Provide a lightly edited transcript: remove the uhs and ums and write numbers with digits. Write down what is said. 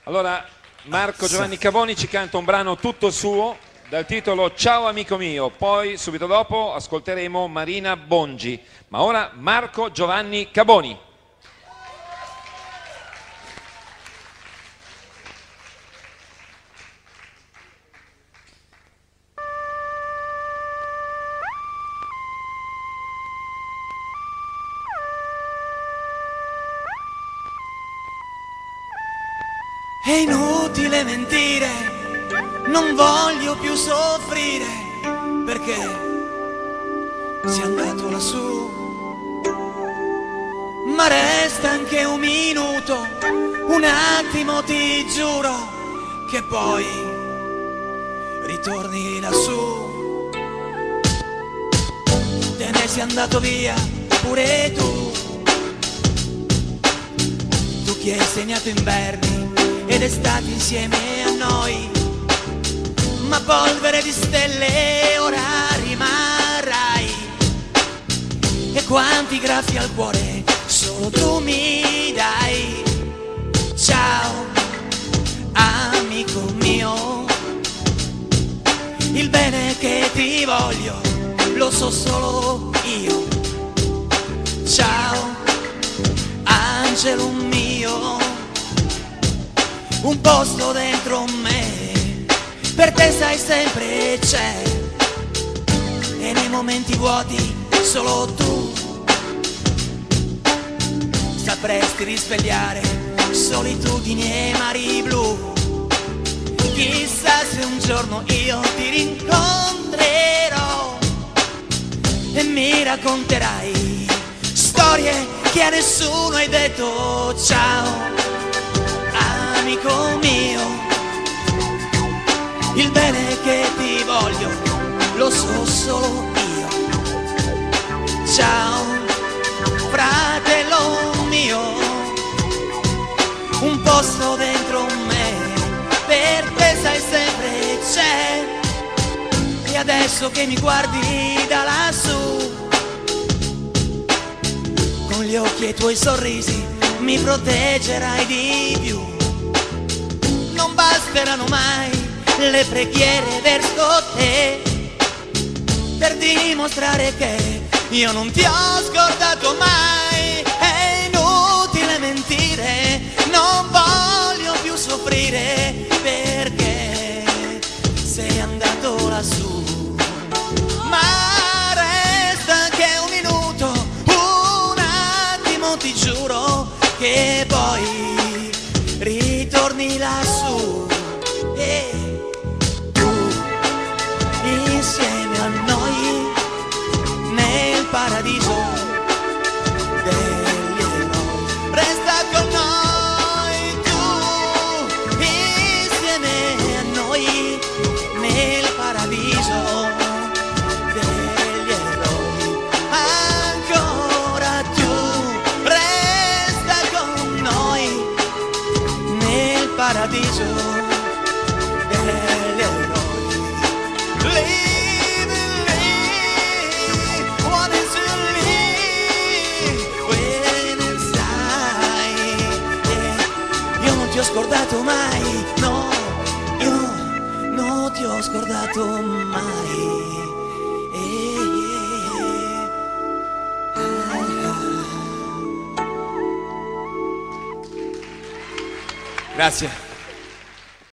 Allora, Marco Giovanni Cavoni ci canta un brano tutto suo dal titolo Ciao amico mio, poi subito dopo ascolteremo Marina Bongi, ma ora Marco Giovanni Cavoni. È inutile mentire, non voglio più soffrire, perché sei andato lassù. Ma resta anche un minuto, un attimo ti giuro, che poi ritorni lassù. Te ne sei andato via pure tu che hai segnato inverni ed estati insieme a noi, ma polvere di stelle ora rimarrai. E quanti graffi al cuore solo tu mi dai. Ciao amico mio, il bene che ti voglio lo so solo io. Ciao angelo mio, un posto dentro me per te sai sempre c'è, e nei momenti vuoti solo tu sapresti risvegliare solitudini e mari blu. Chissà se un giorno io ti rincontrerò e mi racconterai storie che a nessuno hai detto. Ciao amico mio, il bene che ti voglio lo so solo io. Ciao fratello mio, un posto dentro me per te sai sempre c'è, e adesso che mi guardi da lassù con gli occhi e i tuoi sorrisi mi proteggerai di più. Non basteranno mai le preghiere verso te per dimostrare che io non ti ho scordato mai. È inutile mentire, non voglio più soffrire, perché sei andato lassù. Ma resta anche un minuto, un attimo ti giuro, che poi ritorni lassù e tu insieme a noi nel paradiso degli eroi. Resta con noi tu insieme a noi nel paradiso degli eroi. Ancora tu resta con noi nel paradiso degli eroi. Live, live, what is to live when inside, yeah. Io non ti ho scordato mai, no, io non ti ho scordato mai, yeah. Grazie.